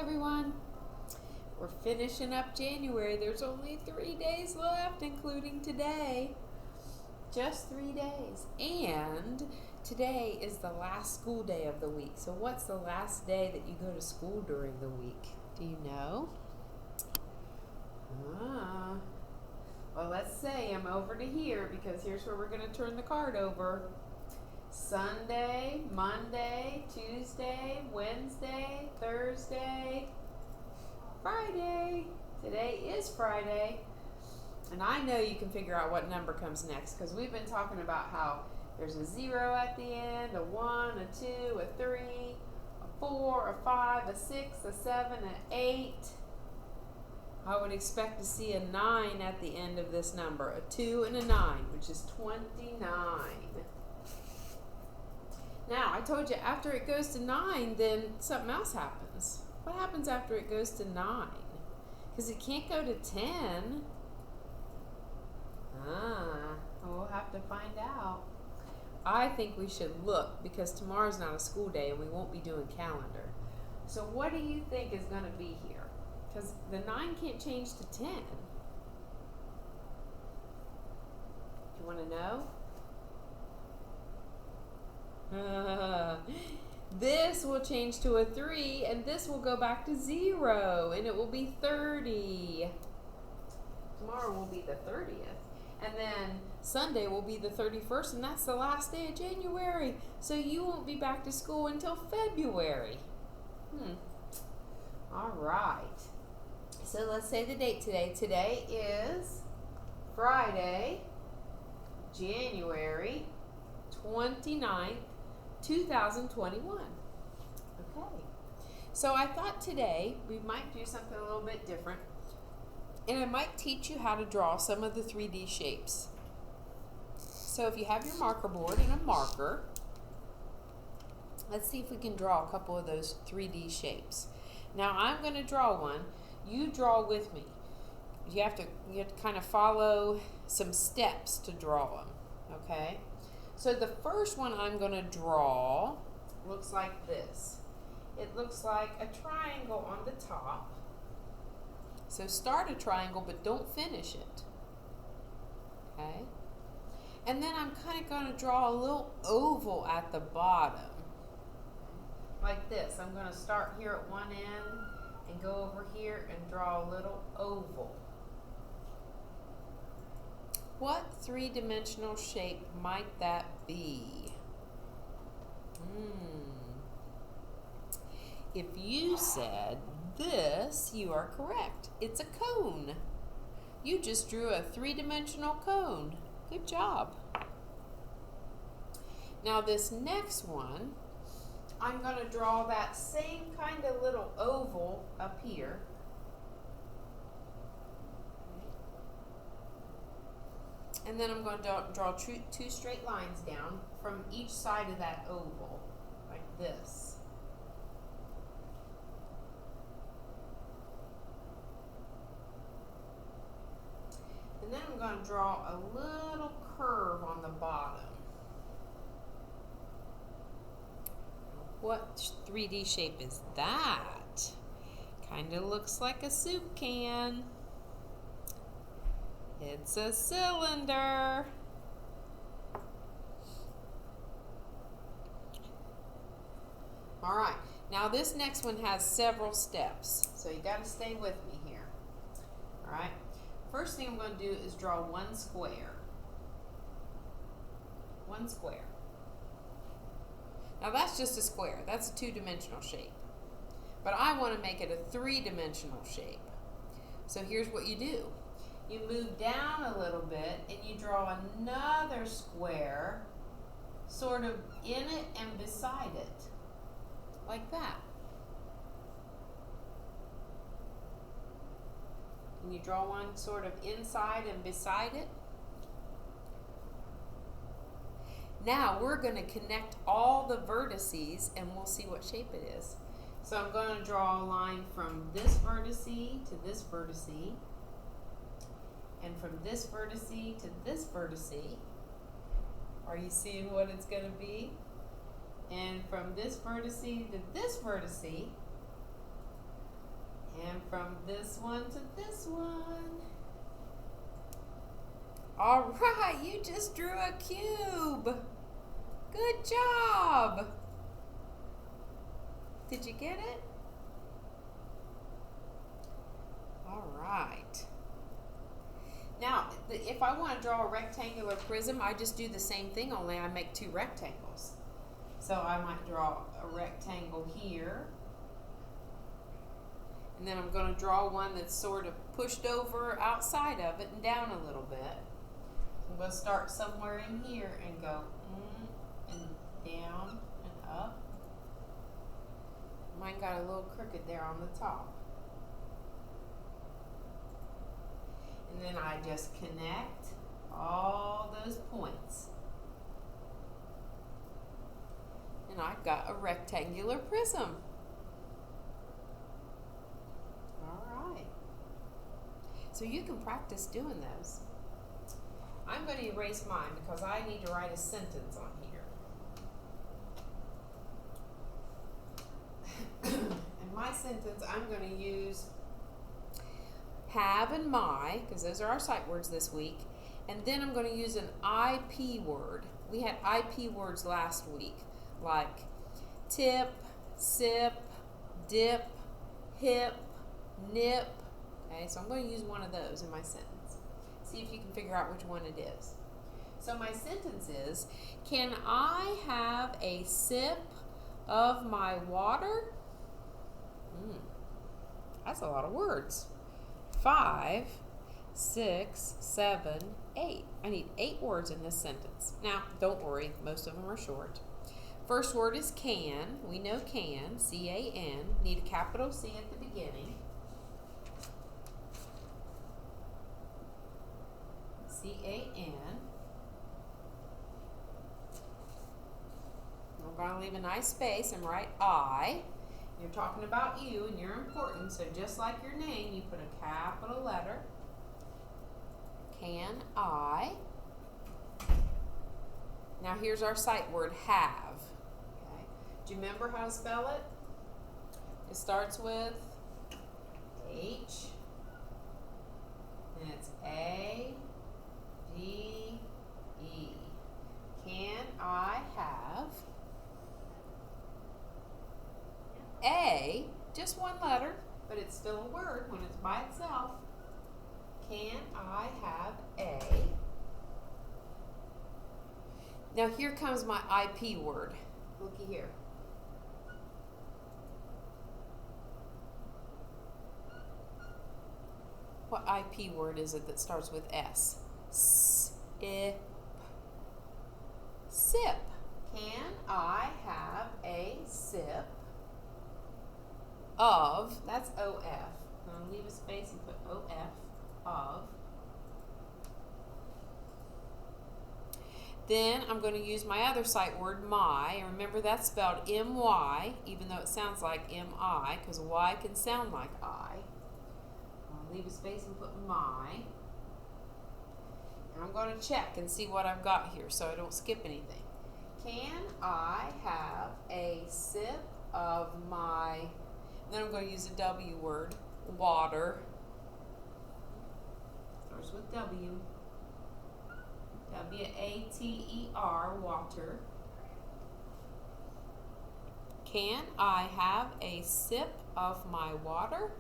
everyone. We're finishing up January. There's only 3 days left, including today. Just 3 days. And today is the last school day of the week. So what's the last day that you go to school during the week? Do you know? Well, let's say I'm over to here because here's where we're going to turn the card over. Sunday, Monday, Tuesday, Wednesday, Thursday, Friday. Today is Friday. And I know you can figure out what number comes next because we've been talking about how there's a 0 at the end, a 1, a 2, a 3, a 4, a 5, a 6, a 7, an 8. I would expect to see a 9 at the end of this number. A 2 and a 9, which is 29. Now, I told you after it goes to 9, then something else happens. What happens after it goes to 9? Because it can't go to 10. We'll have to find out. I think we should look because tomorrow's not a school day and we won't be doing calendar. So what do you think is going to be here? Because the 9 can't change to 10. Do you want to know? This will change to a 3, and this will go back to 0, and it will be 30. Tomorrow will be the 30th. And then Sunday will be the 31st, and that's the last day of January. So you won't be back to school until February. All right. So let's say the date today. Today is Friday, January 29th, 2021. Okay. So I thought today we might do something a little bit different. And I might teach you how to draw some of the 3D shapes. So if you have your marker board and a marker, let's see if we can draw a couple of those 3D shapes. Now I'm going to draw one. You draw with me. You have to kind of follow some steps to draw them. Okay? So the first one I'm going to draw looks like this. It looks like a triangle on the top. So start a triangle, but don't finish it. Okay? And then I'm kind of going to draw a little oval at the bottom. Like this. I'm going to start here at one end and go over here and draw a little oval. What three-dimensional shape might that be? If you said this, you are correct. It's a cone. You just drew a three-dimensional cone. Good job. Now this next one, I'm going to draw that same kind of little oval up here. And then I'm going to draw two straight lines down from each side of that oval, like this. And then I'm going to draw a little curve on the bottom. What 3D shape is that? Kind of looks like a soup can. It's a cylinder. All right, now this next one has several steps, so you got to stay with me here. All right, first thing I'm going to do is draw one square. One square. Now that's just a square. That's a two-dimensional shape. But I want to make it a three-dimensional shape. So here's what you do. You move down a little bit and you draw another square sort of in it and beside it. Like that. And you draw one sort of inside and beside it. Now we're going to connect all the vertices and we'll see what shape it is. So I'm going to draw a line from this vertice to this vertice, and from this vertice to this vertice. Are you seeing what it's going to be? And from this vertice to this vertice, And from this one to this one. All right, you just drew a cube. Good job. Did you get it? All right. Now, if I want to draw a rectangular prism, I just do the same thing, only I make two rectangles. So I might draw a rectangle here. And then I'm going to draw one that's sort of pushed over outside of it and down a little bit. So I'm going to start somewhere in here and go and down and up. Mine got a little crooked there on the top. And then I just connect all those points. And I've got a rectangular prism. All right. So you can practice doing those. I'm going to erase mine because I need to write a sentence on here. In my sentence, I'm going to use have and my, because those are our sight words this week. And then I'm going to use an IP word. We had IP words last week, like tip, sip, dip, hip, nip. Okay, so I'm going to use one of those in my sentence. See if you can figure out which one it is. So my sentence is, can I have a sip of my water? That's a lot of words. 5, 6, 7, 8. I need 8 words in this sentence. Now, don't worry, most of them are short. First word is can. We know can, C-A-N. Need a capital C at the beginning. C-A-N. We're going to leave a nice space and write I. You're talking about you and you're important, so just like your name, you put a capital letter. Can I? Now here's our sight word, have. Okay. Do you remember how to spell it? It starts with H, and it's A, V, E. Can I have a, just one letter, but it's still a word when it's by itself. Can I have a? Now here comes my IP word. Looky here. What IP word is it that starts with S? Sip. Sip. Can I have a sip of, that's O-F. I'm going to leave a space and put O-F, of. Then I'm going to use my other sight word, my. And remember that's spelled M-Y, even though it sounds like M-I, because Y can sound like I. I'll leave a space and put my. And I'm going to check and see what I've got here so I don't skip anything. Can I have a sip of my, then I'm going to use a W word, water. Starts with W. W-A-T-E-R, water. Can I have a sip of my water?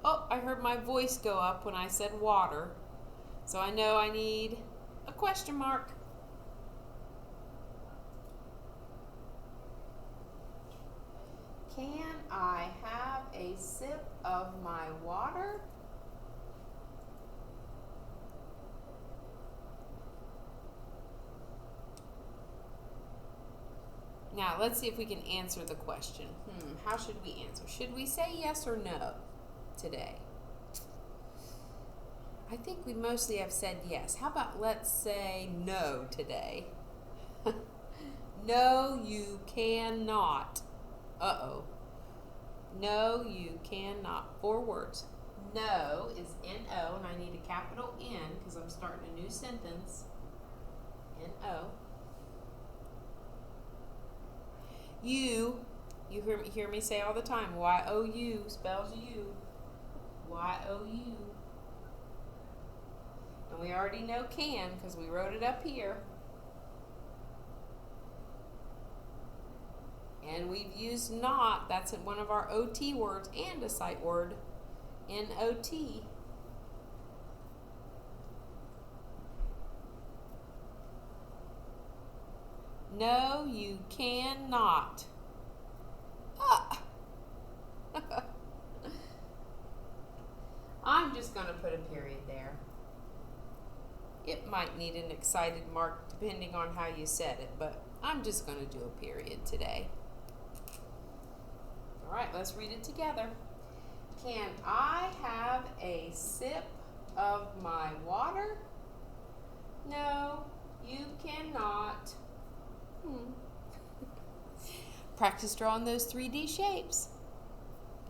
Oh, I heard my voice go up when I said water. So I know I need a question mark. Can I have a sip of my water? Now, let's see if we can answer the question. How should we answer? Should we say yes or no today? I think we mostly have said yes. How about let's say no today? No, you cannot. Uh-oh. No, you cannot. 4 words. No is N-O, and I need a capital N because I'm starting a new sentence. N-O. You You hear me say all the time, Y-O-U spells you. Y-O-U. And we already know can because we wrote it up here. And we've used not, that's one of our OT words and a sight word, N-O-T. No, you cannot. Ah. I'm just going to put a period there. It might need an excited mark depending on how you said it, but I'm just going to do a period today. All right, let's read it together. Can I have a sip of my water? No, you cannot. Practice drawing those 3D shapes.